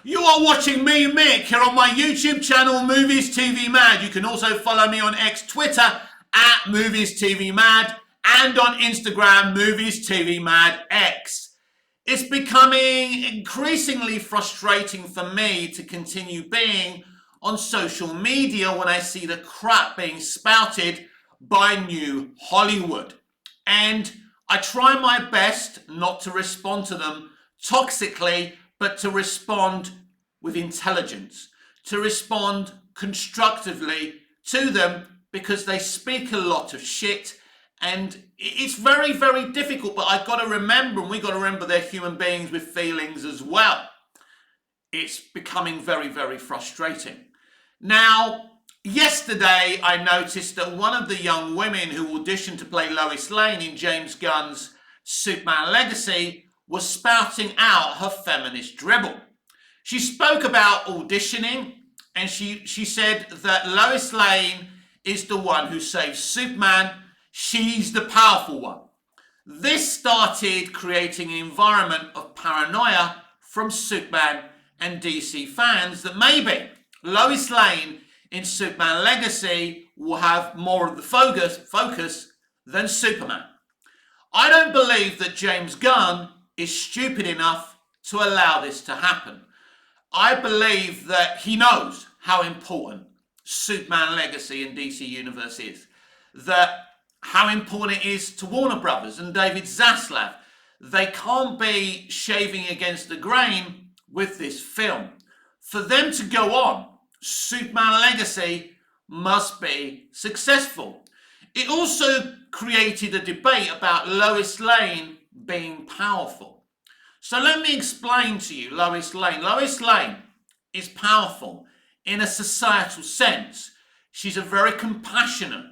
You are watching me, Mick, here on my YouTube channel, Movies TV Mad. You can also follow me on Twitter, at Movies TV Mad, and on Instagram, Movies TV Mad X. It's becoming increasingly frustrating for me to continue being on social media when I see the crap being spouted by New Hollywood. And I try my best not to respond to them toxically, but to respond with intelligence, to respond constructively to them, because they speak a lot of shit, and it's very, very difficult. But I've got to remember, and we've got to remember, they're human beings with feelings as well. It's becoming very, very frustrating. Now, yesterday I noticed that one of the young women who auditioned to play Lois Lane in James Gunn's Superman Legacy was spouting out her feminist dribble. She spoke about auditioning, and she said that Lois Lane is the one who saves Superman. She's the powerful one. This started creating an environment of paranoia from Superman and DC fans that maybe Lois Lane in Superman Legacy will have more of the focus than Superman. I don't believe that James Gunn is stupid enough to allow this to happen. I believe that he knows how important Superman Legacy in DC Universe is. That how important it is to Warner Brothers and David Zaslav. They can't be shaving against the grain with this film. For them to go on, Superman Legacy must be successful. It also created a debate about Lois Lane being powerful. So let me explain to you Lois Lane. Lois Lane is powerful in a societal sense. She's a very compassionate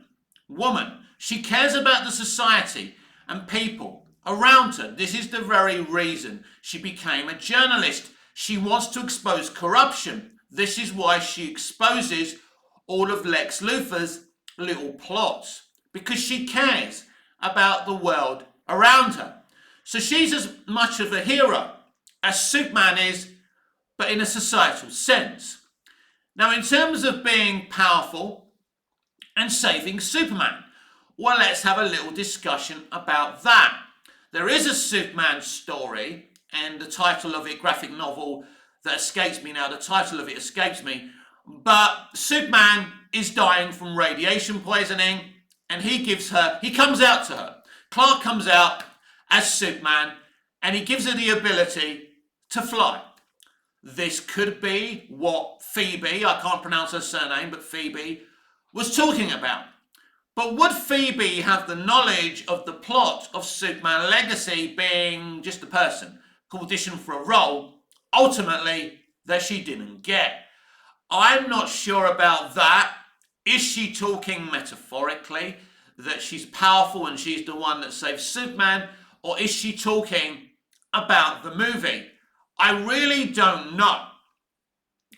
woman. She cares about the society and people around her. This is the very reason she became a journalist. She wants to expose corruption. This is why she exposes all of Lex Luthor's little plots, because she cares about the world around her. So she's as much of a hero as Superman is, but in a societal sense. Now, in terms of being powerful and saving Superman, well, let's have a little discussion about that. There is a Superman story, and the title of it, graphic novel, that escapes me now. The title of it escapes me. But Superman is dying from radiation poisoning, and he comes out to her. Clark comes out as Superman, and he gives her the ability to fly. This could be what Phoebe, I can't pronounce her surname, but Phoebe was talking about. But would Phoebe have the knowledge of the plot of Superman Legacy, being just a person who auditioned for a role, ultimately, that she didn't get? I'm not sure about that. Is she talking metaphorically, that she's powerful and she's the one that saves Superman? Or is she talking about the movie? I really don't know.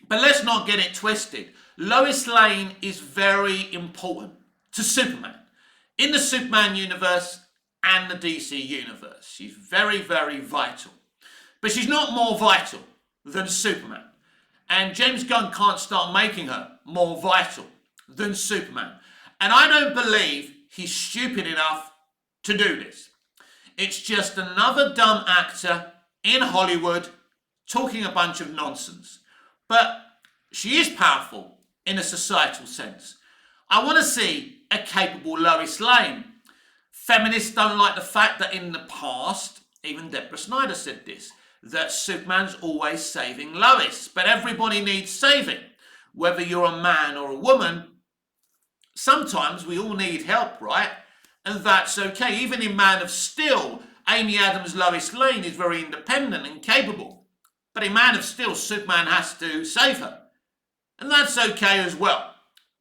But let's not get it twisted. Lois Lane is very important to Superman in the Superman universe and the DC universe. She's very, very vital. But she's not more vital than Superman. And James Gunn can't start making her more vital than Superman. And I don't believe he's stupid enough to do this. It's just another dumb actor in Hollywood talking a bunch of nonsense. But she is powerful in a societal sense. I want to see a capable Lois Lane. Feminists don't like the fact that in the past, even Deborah Snyder said this, that Superman's always saving Lois. But everybody needs saving. Whether you're a man or a woman, sometimes we all need help, right? And that's okay. Even in Man of Steel, Amy Adams' Lois Lane is very independent and capable. But in Man of Steel, Superman has to save her. And that's okay as well.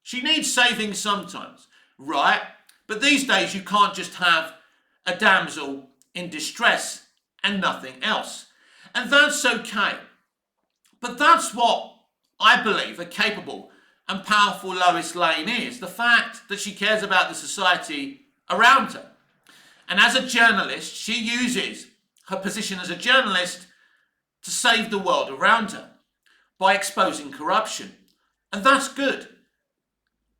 She needs saving sometimes, right? But these days you can't just have a damsel in distress and nothing else. And that's okay. But that's what I believe a capable and powerful Lois Lane is. The fact that she cares about the society around her. And as a journalist, she uses her position as a journalist to save the world around her. by exposing corruption. And that's good.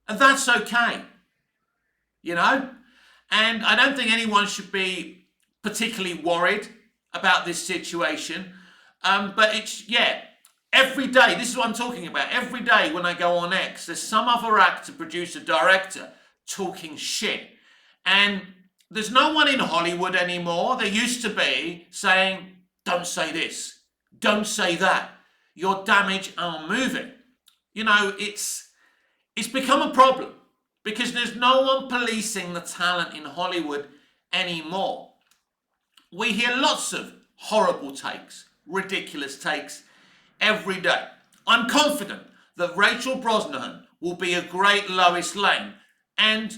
And that's okay. You know? And I don't think anyone should be particularly worried about this situation. But it's, yeah, every day, this is what I'm talking about. Every day when I go on X, there's some other actor, producer, director talking shit. And there's no one in Hollywood anymore. There used to be saying, don't say this, don't say that. You'll damage our movie. You know, it's become a problem because there's no one policing the talent in Hollywood anymore. We hear lots of horrible takes, ridiculous takes every day. I'm confident that Rachel Brosnahan will be a great Lois Lane. And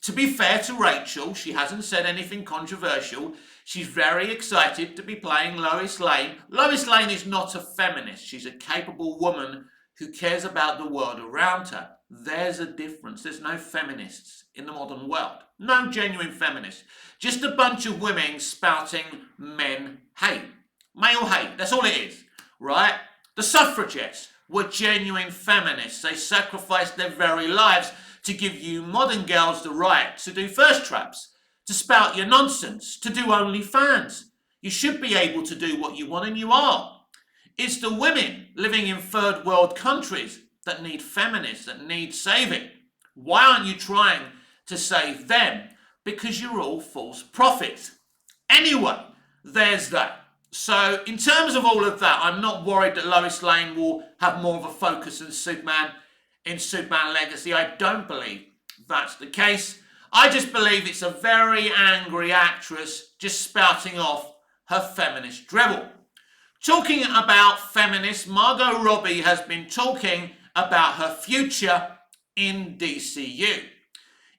to be fair to Rachel, she hasn't said anything controversial. She's very excited to be playing Lois Lane. Lois Lane is not a feminist. She's a capable woman who cares about the world around her. There's a difference. There's no feminists in the modern world. No genuine feminists. Just a bunch of women spouting men hate. Male hate. That's all it is, right? The suffragettes were genuine feminists. They sacrificed their very lives to give you modern girls the right to do thirst traps, to spout your nonsense, to do OnlyFans. You should be able to do what you want, and you are. It's the women living in third world countries that need feminists, that need saving. Why aren't you trying to save them? Because you're all false prophets. Anyway, there's that. So in terms of all of that, I'm not worried that Lois Lane will have more of a focus than Superman in Superman Legacy. I don't believe that's the case. I just believe it's a very angry actress just spouting off her feminist dribble. Talking about feminists, Margot Robbie has been talking about her future in DCU.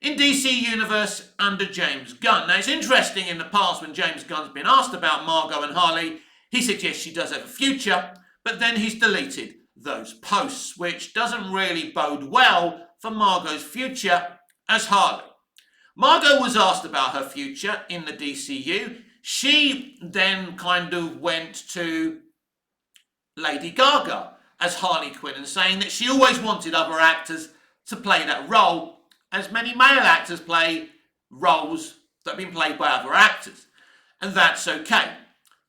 In DC Universe under James Gunn. Now it's interesting, in the past when James Gunn's been asked about Margot and Harley, he suggests she does have a future, but then he's deleted those posts, which doesn't really bode well for Margot's future as Harley. Margot was asked about her future in the DCU. She then kind of went to Lady Gaga as Harley Quinn and saying that she always wanted other actors to play that role, as many male actors play roles that have been played by other actors. And that's okay.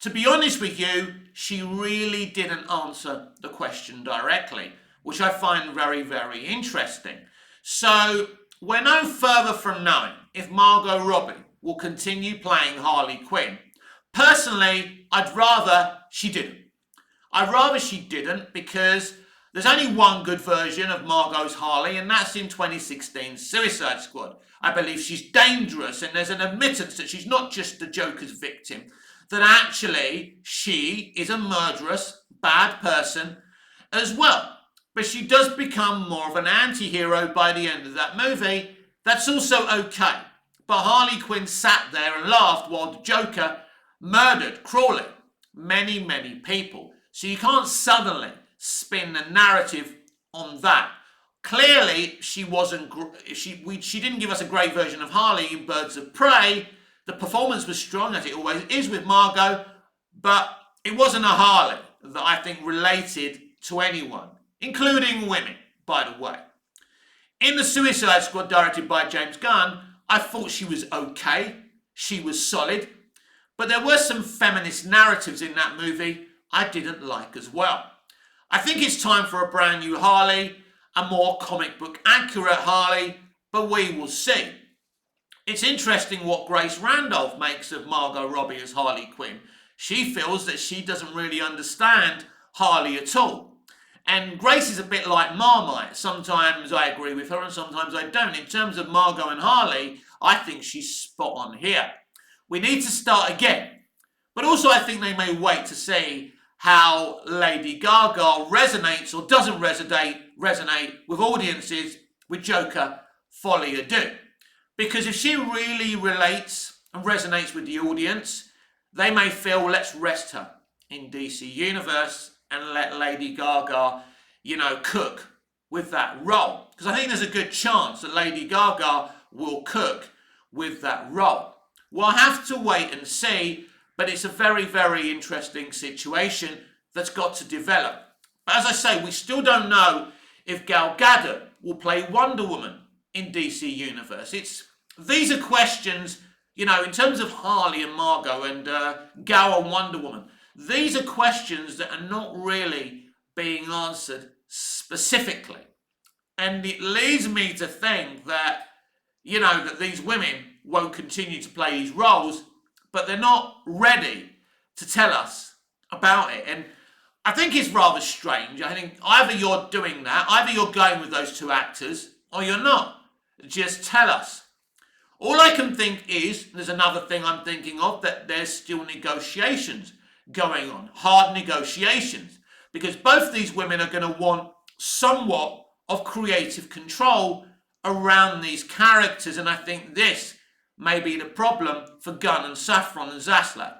To be honest with you, she really didn't answer the question directly, which I find very, very interesting. So we're no further from knowing if Margot Robbie will continue playing Harley Quinn. Personally, I'd rather she didn't. I'd rather she didn't because there's only one good version of Margot's Harley, and that's in 2016's Suicide Squad. I believe she's dangerous, and there's an admittance that she's not just the Joker's victim, that actually she is a murderous, bad person as well. But she does become more of an anti-hero by the end of that movie. That's also okay. But Harley Quinn sat there and laughed while the Joker murdered, cruelly, many, many people. So you can't suddenly spin the narrative on that. Clearly, she didn't give us a great version of Harley in Birds of Prey. The performance was strong, as it always is with Margot, but it wasn't a Harley that I think related to anyone, including women, by the way. In the Suicide Squad, directed by James Gunn, I thought she was okay. She was solid. But there were some feminist narratives in that movie I didn't like as well. I think it's time for a brand new Harley, a more comic book accurate Harley, but we will see. It's interesting what Grace Randolph makes of Margot Robbie as Harley Quinn. She feels that she doesn't really understand Harley at all. And Grace is a bit like Marmite. Sometimes I agree with her and sometimes I don't. In terms of Margot and Harley, I think she's spot on here. We need to start again. But also I think they may wait to see how Lady Gaga resonates or doesn't resonate with audiences with Joker Folie à Deux. Because if she really relates and resonates with the audience, they may feel, well, let's rest her in DC Universe and let Lady Gaga, cook with that role. Because I think there's a good chance that Lady Gaga will cook with that role. We'll have to wait and see, but it's a very, very interesting situation that's got to develop. But as I say, we still don't know if Gal Gadot will play Wonder Woman in DC Universe. These are questions, in terms of Harley and Margot and Gal and Wonder Woman. These are questions that are not really being answered specifically. And it leads me to think that, that these women won't continue to play these roles, but they're not ready to tell us about it. And I think it's rather strange. I think either you're doing that, either you're going with those two actors, or you're not. Just tell us. All I can think is, there's another thing I'm thinking of, that there's still negotiations going on, hard negotiations, because both these women are going to want somewhat of creative control around these characters, and I think this may be the problem for Gunn and Safran and Zaslav.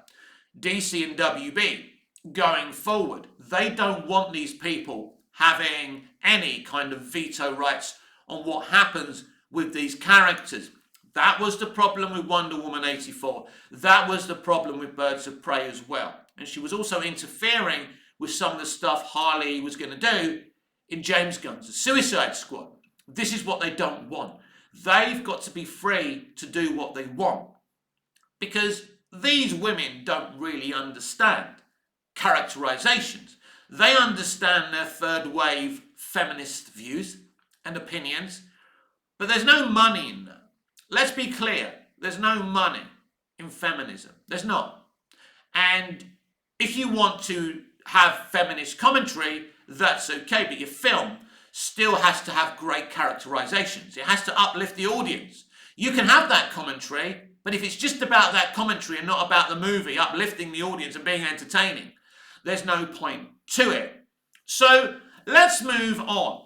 DC and WB, going forward, they don't want these people having any kind of veto rights on what happens with these characters. That was the problem with Wonder Woman 84. That was the problem with Birds of Prey as well. And she was also interfering with some of the stuff Harley was going to do in James Gunn's Suicide Squad. This is what they don't want. They've got to be free to do what they want. Because these women don't really understand characterizations. They understand their third wave feminist views and opinions, but there's no money in that. Let's be clear, there's no money in feminism. There's not. And if you want to have feminist commentary, that's okay, but your film still has to have great characterizations. It has to uplift the audience. You can have that commentary, but if it's just about that commentary and not about the movie uplifting the audience and being entertaining, there's no point to it. So let's move on.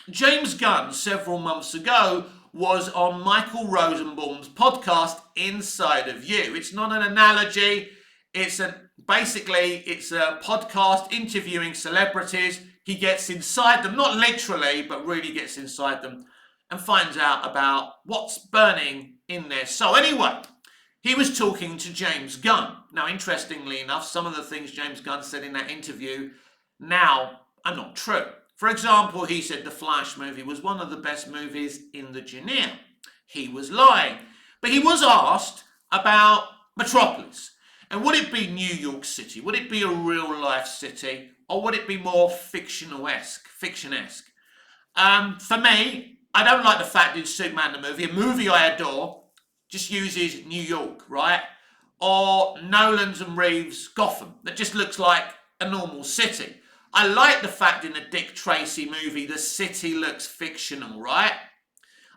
James Gunn, several months ago, was on Michael Rosenbaum's podcast, Inside of You. It's not an analogy. Basically, it's a podcast interviewing celebrities. He gets inside them, not literally, but really gets inside them and finds out about what's burning in their soul. Anyway, he was talking to James Gunn. Now, interestingly enough, some of the things James Gunn said in that interview now are not true. For example, he said the Flash movie was one of the best movies in the genre. He was lying. But he was asked about Metropolis. And would it be New York City? Would it be a real-life city? Or would it be more fiction-esque? For me, I don't like the fact in Superman the movie, a movie I adore, just uses New York, right? Or Nolan's and Reeves' Gotham, that just looks like a normal city. I like the fact in the Dick Tracy movie, the city looks fictional, right?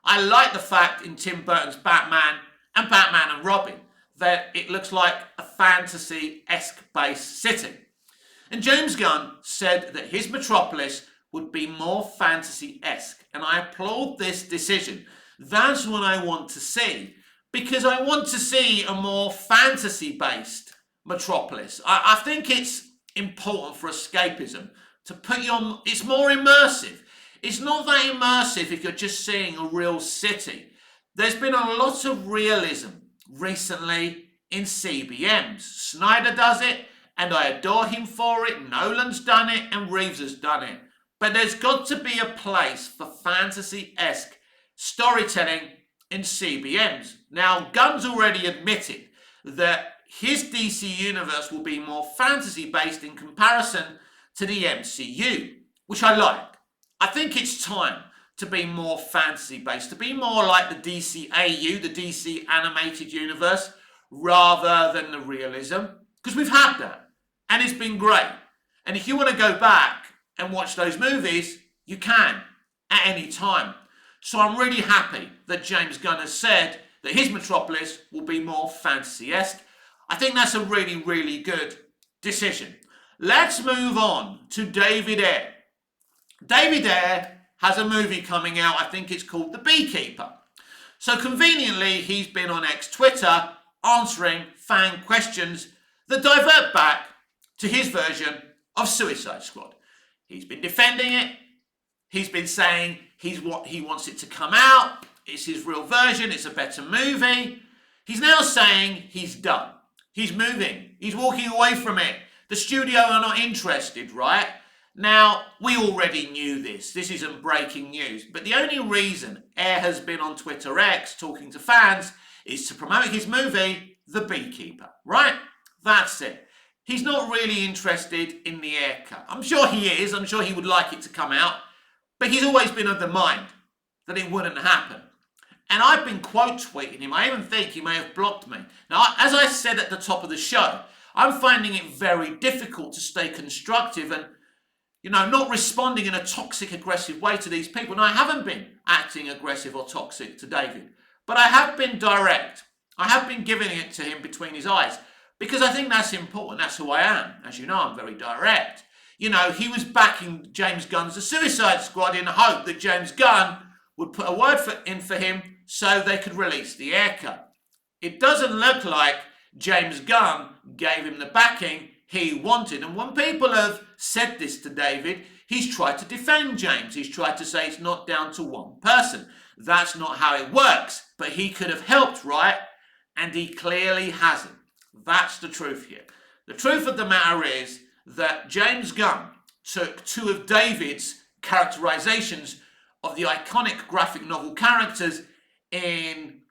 I like the fact in Tim Burton's Batman and Robin, that it looks like a fantasy-esque based city. And James Gunn said that his Metropolis would be more fantasy-esque, and I applaud this decision. That's what I want to see, because I want to see a more fantasy-based Metropolis. I think it's important for escapism to put you on. It's more immersive. It's not that immersive if you're just seeing a real city. There's been a lot of realism recently in CBMs. Snyder does it, and I adore him for it. Nolan's done it, and Reeves has done it. But there's got to be a place for fantasy-esque storytelling in CBMs. Now, Gunn's already admitted that his DC universe will be more fantasy-based in comparison to the MCU, which I like. I think it's time to be more fantasy-based, to be more like the DCAU, the DC animated universe, rather than the realism, because we've had that, and it's been great. And if you want to go back and watch those movies, you can, at any time. So I'm really happy that James Gunn has said that his Metropolis will be more fantasy-esque. I think that's a really, really good decision. Let's move on to David Ayer. David Ayer has a movie coming out, I think it's called The Beekeeper. So conveniently, he's been on X Twitter answering fan questions that divert back to his version of Suicide Squad. He's been defending it. He's been saying he wants it to come out. It's his real version. It's a better movie. He's now saying he's done. He's moving. He's walking away from it. The studio are not interested, right? Now, we already knew this. This isn't breaking news. But the only reason Air has been on Twitter X talking to fans is to promote his movie, The Beekeeper, right? That's it. He's not really interested in the Air cut. I'm sure he is. I'm sure he would like it to come out. But he's always been of the mind that it wouldn't happen. And I've been quote tweeting him. I even think he may have blocked me. Now, as I said at the top of the show, I'm finding it very difficult to stay constructive and, not responding in a toxic, aggressive way to these people. And I haven't been acting aggressive or toxic to David, but I have been direct. I have been giving it to him between his eyes because I think that's important. That's who I am. As you know, I'm very direct. He was backing James Gunn's The Suicide Squad in the hope that James Gunn would put a word in for him so they could release the Air cut. It doesn't look like James Gunn gave him the backing he wanted. And when people have said this to David, he's tried to defend James. He's tried to say it's not down to one person. That's not how it works. But he could have helped, right? And he clearly hasn't. That's the truth here. The truth of the matter is that James Gunn took two of David's characterizations of the iconic graphic novel characters in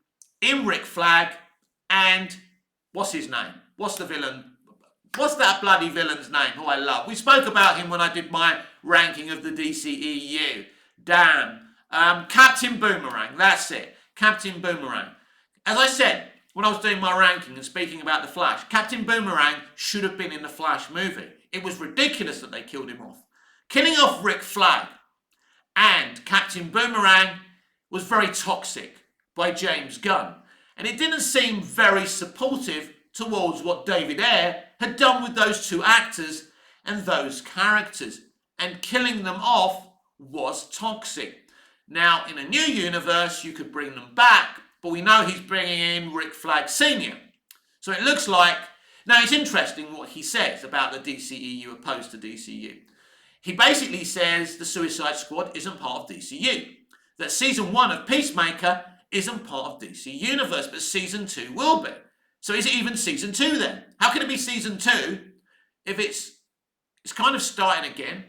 Rick Flag and what's his name? What's the villain? What's that bloody villain's name who I love? We spoke about him when I did my ranking of the DCEU. Damn. Captain Boomerang. That's it. Captain Boomerang. As I said, when I was doing my ranking and speaking about The Flash, Captain Boomerang should have been in the Flash movie. It was ridiculous that they killed him off. Killing off Rick Flag and Captain Boomerang was very toxic by James Gunn. And it didn't seem very supportive towards what David Ayer had done with those two actors and those characters. And killing them off was toxic. Now, in a new universe, you could bring them back, but we know he's bringing in Rick Flag Sr. So it looks like... Now, it's interesting what he says about the DCEU opposed to DCU. He basically says the Suicide Squad isn't part of DCU. That Season 1 of Peacemaker isn't part of DC Universe, but Season 2 will be. So is it even Season 2 then? How can it be Season 2 if it's kind of starting again?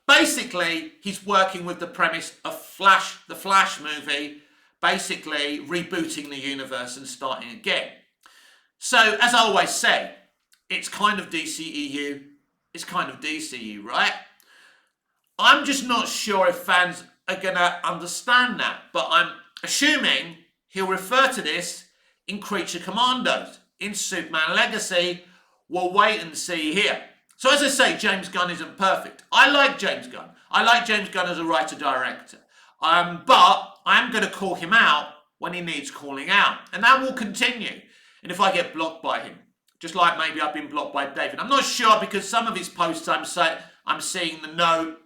Basically, he's working with the premise of the Flash movie, basically rebooting the universe and starting again. So, as I always say, it's kind of DCEU, it's kind of DCU, right? I'm just not sure if fans are going to understand that, but I'm assuming he'll refer to this in Creature Commandos, in Superman Legacy. We'll wait and see here. So as I say, James Gunn isn't perfect. I like James Gunn. I like James Gunn as a writer-director. But I'm going to call him out when he needs calling out. And that will continue. And if I get blocked by him, just like maybe I've been blocked by David. I'm not sure because some of his posts I'm seeing the note,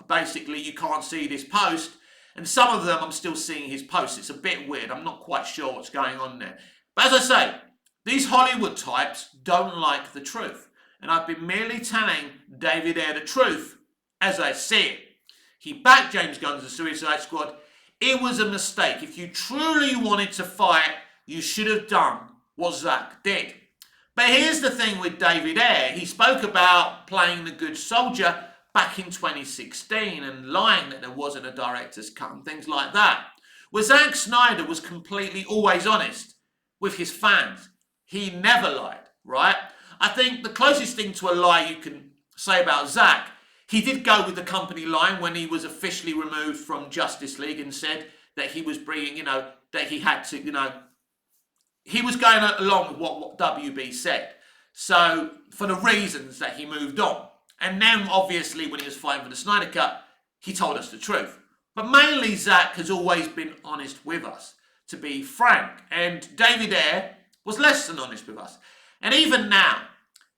basically you can't see this post. And some of them I'm still seeing his posts. It's a bit weird. I'm not quite sure what's going on there. But as I say, these Hollywood types don't like the truth. And I've been merely telling David Ayer the truth as I see it. He backed James Gunn's The Suicide Squad. It was a mistake. If you truly wanted to fight, you should have done what Zack did. But here's the thing with David Ayer. He spoke about playing the good soldier back in 2016 and lying that there wasn't a director's cut and things like that. Well, Zack Snyder was completely always honest with his fans. He never lied, right? I think the closest thing to a lie you can say about Zack, he did go with the company line when he was officially removed from Justice League and said that he was bringing, that he had to, he was going along with what WB said. So, for the reasons that he moved on. And then, obviously, when he was fighting for the Snyder Cut, he told us the truth. But mainly, Zack has always been honest with us, to be frank. And David Ayer was less than honest with us. And even now,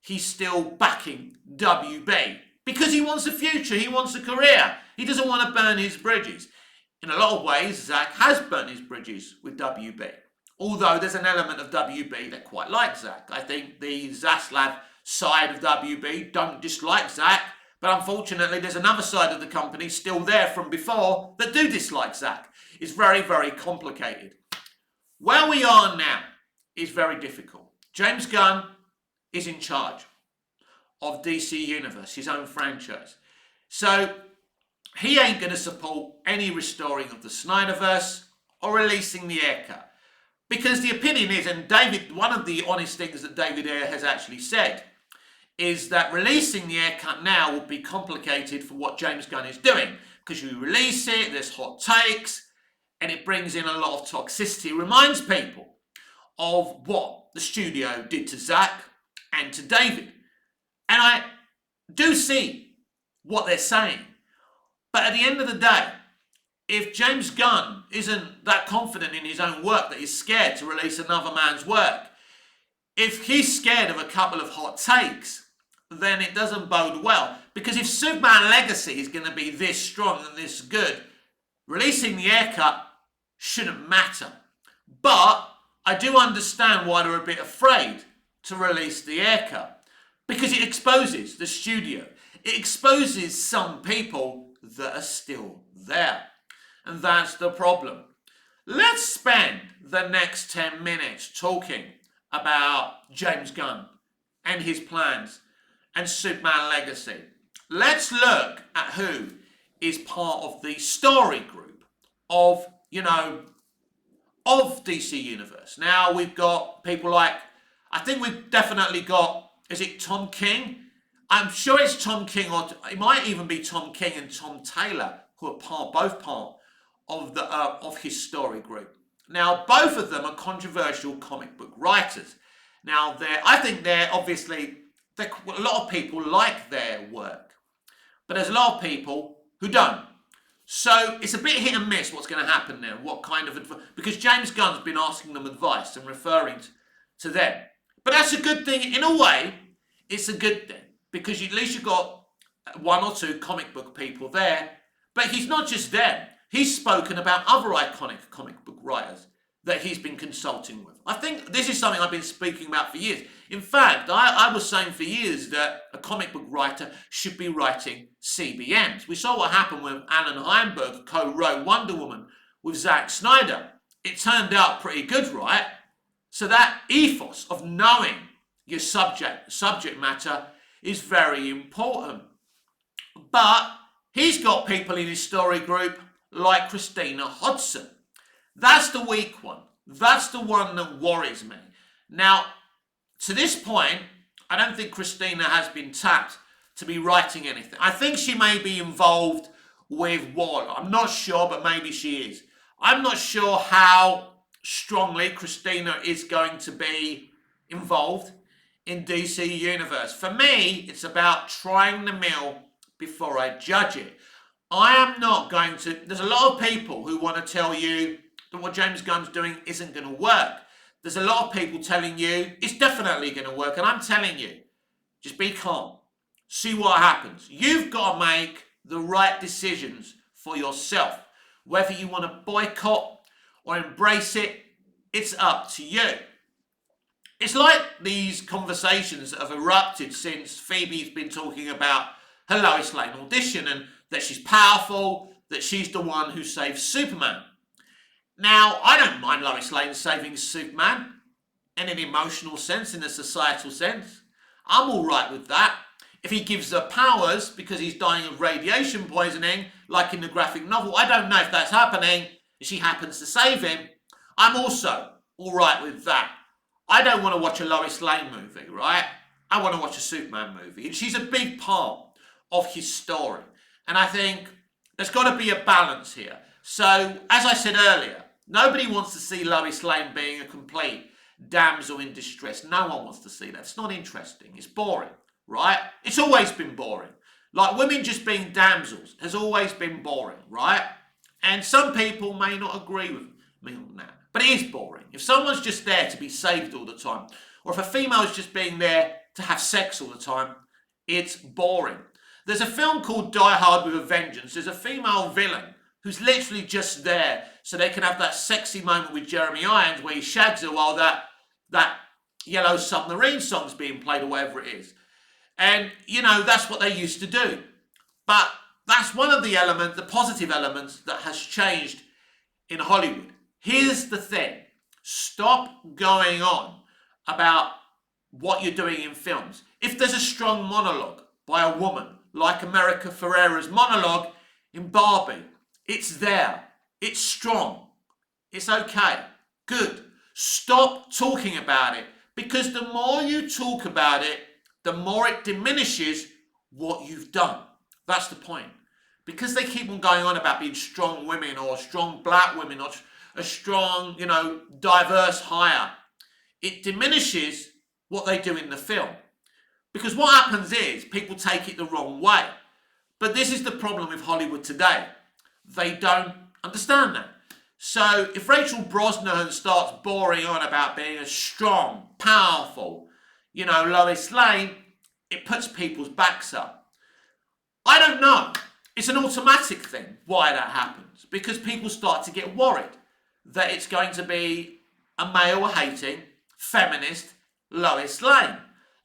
he's still backing WB. Because he wants a future, he wants a career. He doesn't want to burn his bridges. In a lot of ways, Zack has burnt his bridges with WB. Although there's an element of WB that quite likes Zack. I think the Zaslav side of WB don't dislike Zack, but unfortunately there's another side of the company still there from before that do dislike Zack. It's very, very complicated. Where we are now is very difficult. James Gunn is in charge of DC Universe, his own franchise. So he ain't going to support any restoring of the Snyderverse or releasing the Ayer cut. Because the opinion is, and David, one of the honest things that David Ayer has actually said, is that releasing the Ayer cut now will be complicated for what James Gunn is doing. Because you release it, there's hot takes, and it brings in a lot of toxicity. It reminds people of what the studio did to Zack and to David. And I do see what they're saying. But at the end of the day, if James Gunn isn't that confident in his own work that he's scared to release another man's work, if he's scared of a couple of hot takes, then it doesn't bode well. Because if Superman Legacy is going to be this strong and this good, releasing the Ayer cut shouldn't matter. But I do understand why they're a bit afraid to release the Ayer cut. Because it exposes the studio. It exposes some people that are still there. And that's the problem. Let's spend the next 10 minutes talking about James Gunn and his plans and Superman Legacy. Let's look at who is part of the story group of, of DC Universe. Now we've got people like, I think we've definitely got, is it Tom King? I'm sure it's Tom King, or it might even be Tom King and Tom Taylor, who are both part of his story group. Now, both of them are controversial comic book writers. Now, I think a lot of people like their work, but there's a lot of people who don't. So it's a bit hit and miss what's going to happen there. What kind of advice? Because James Gunn's been asking them advice and referring to them. But that's a good thing. In a way, it's a good thing. Because at least you've got one or two comic book people there. But he's not just them. He's spoken about other iconic comic book writers that he's been consulting with. I think this is something I've been speaking about for years. In fact, I was saying for years that a comic book writer should be writing CBMs. We saw what happened when Alan Heinberg co-wrote Wonder Woman with Zack Snyder. It turned out pretty good, right? So that ethos of knowing your subject matter is very important. But he's got people in his story group like Christina Hodson. That's the weak one. That's the one that worries me. Now, to this point, I don't think Christina has been tapped to be writing anything. I think she may be involved with Wall. I'm not sure, but maybe she is. I'm not sure how strongly Christina is going to be involved in DC Universe. For me, it's about trying the mill before I judge it. I am not going to... There's a lot of people who want to tell you that what James Gunn's doing isn't going to work. There's a lot of people telling you it's definitely going to work. And I'm telling you, just be calm. See what happens. You've got to make the right decisions for yourself. Whether you want to boycott or embrace it, it's up to you. It's like these conversations that have erupted since Phoebe's been talking about her Lois Lane audition and that she's powerful, that she's the one who saved Superman. Now, I don't mind Lois Lane saving Superman in an emotional sense, in a societal sense. I'm all right with that. If he gives her powers because he's dying of radiation poisoning, like in the graphic novel, I don't know if that's happening. If she happens to save him, I'm also all right with that. I don't want to watch a Lois Lane movie, right? I want to watch a Superman movie. And she's a big part of his story. And I think there's got to be a balance here. So, as I said earlier, nobody wants to see Lois Lane being a complete damsel in distress. No one wants to see that. It's not interesting. It's boring, right? It's always been boring. Like women just being damsels has always been boring, right? And some people may not agree with me on that. But it is boring. If someone's just there to be saved all the time, or if a female is just being there to have sex all the time, it's boring. There's a film called Die Hard with a Vengeance. There's a female villain who's literally just there so they can have that sexy moment with Jeremy Irons where he shags her while that Yellow Submarine song's being played or whatever it is. And, that's what they used to do. But that's one of the elements, the positive elements that has changed in Hollywood. Here's the thing. Stop going on about what you're doing in films. If there's a strong monologue by a woman, like America Ferrera's monologue in Barbie, it's there. It's strong. It's okay. Good. Stop talking about it, because the more you talk about it, the more it diminishes what you've done. That's the point. Because they keep on going on about being strong women or strong black women or a strong, diverse hire, it diminishes what they do in the film. Because what happens is people take it the wrong way. But this is the problem with Hollywood today. They don't understand that. So if Rachel Brosnahan starts boring on about being a strong, powerful, Lois Lane, it puts people's backs up. I don't know. It's an automatic thing why that happens. Because people start to get worried that it's going to be a male-hating, feminist Lois Lane.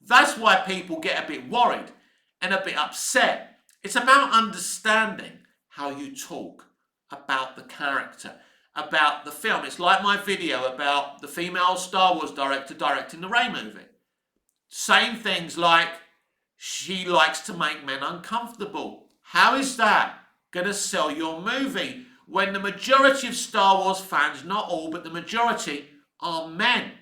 That's why people get a bit worried and a bit upset. It's about understanding how you talk about the character, about the film. It's like my video about the female Star Wars director directing the Rey movie. Saying things like, she likes to make men uncomfortable. How is that going to sell your movie when the majority of Star Wars fans, not all, but the majority, are men?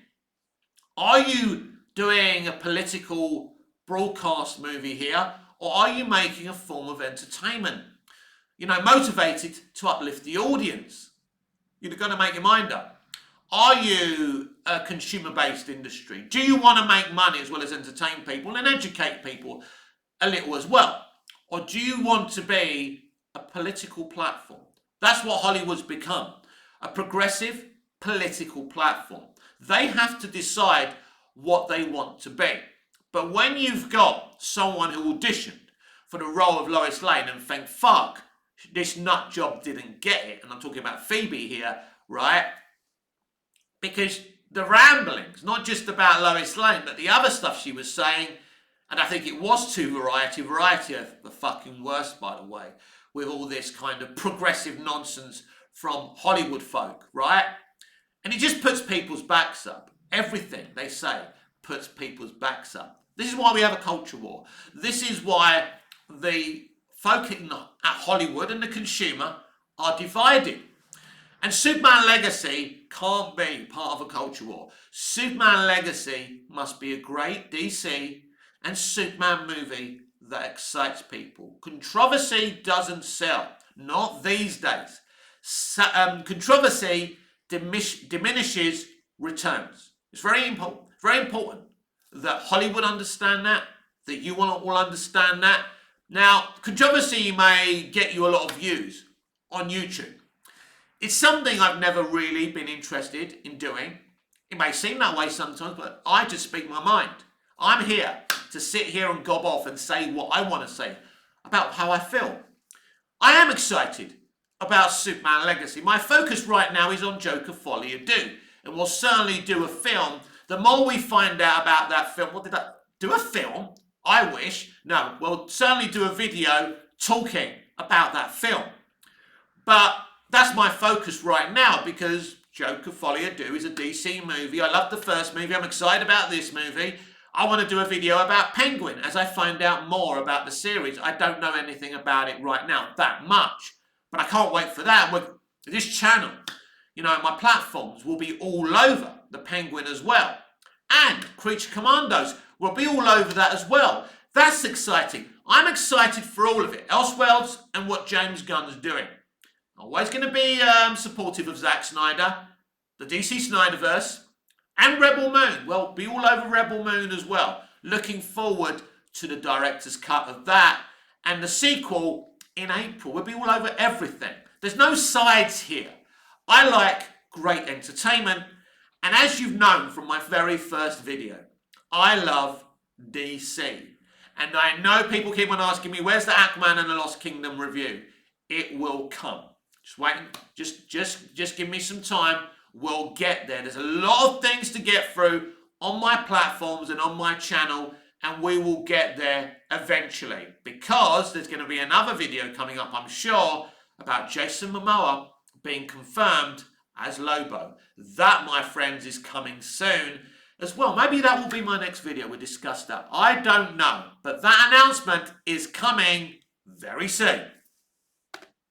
Are you doing a political broadcast movie here, or are you making a form of entertainment? Motivated to uplift the audience. You're going to make your mind up. Are you a consumer-based industry? Do you want to make money as well as entertain people and educate people a little as well? Or do you want to be a political platform? That's what Hollywood's become. A progressive political platform. They have to decide what they want to be. But when you've got someone who auditioned for the role of Lois Lane and thank fuck this nut job didn't get it, and I'm talking about Phoebe here, right? Because the ramblings, not just about Lois Lane, but the other stuff she was saying, and I think it was too variety of the fucking worst, by the way, with all this kind of progressive nonsense from Hollywood folk, right? And it just puts people's backs up. Everything they say puts people's backs up. This is why we have a culture war. This is why the folk at Hollywood and the consumer are divided. And Superman Legacy can't be part of a culture war. Superman Legacy must be a great DC and Superman movie that excites people. Controversy doesn't sell. Not these days. Controversy diminishes returns. It's very important that Hollywood understand that you all understand that. Now, controversy may get you a lot of views on YouTube. It's something I've never really been interested in doing. It may seem that way sometimes, but I just speak my mind. I'm here to sit here and gob off and say what I want to say about how I feel. I am excited about Superman Legacy. My focus right now is on Joker Folie à Deux, and we'll certainly do a film. The more we find out about that film, what did I do? A film? I wish. No, we'll certainly do a video talking about that film. But that's my focus right now, because Joker Folie à Deux is a DC movie. I love the first movie. I'm excited about this movie. I want to do a video about Penguin as I find out more about the series. I don't know anything about it right now, that much. But I can't wait for that. This channel, my platforms will be all over the Penguin as well. And Creature Commandos will be all over that as well. That's exciting. I'm excited for all of it. Elseworlds and what James Gunn's doing. Always going to be supportive of Zack Snyder, the DC Snyderverse, and Rebel Moon. Well, be all over Rebel Moon as well. Looking forward to the director's cut of that. And the sequel in April. We'll be all over everything. There's no sides here. I like great entertainment. And as you've known from my very first video, I love DC. And I know people keep on asking me, where's the Aquaman and the Lost Kingdom review? It will come. Just wait. Just give me some time. We'll get there. There's a lot of things to get through on my platforms and on my channel, and we will get there eventually, because there's going to be another video coming up, I'm sure, about Jason Momoa being confirmed as Lobo. That, my friends, is coming soon. as well. Maybe that will be my next video. We'll discuss that. I don't know. But that announcement is coming very soon.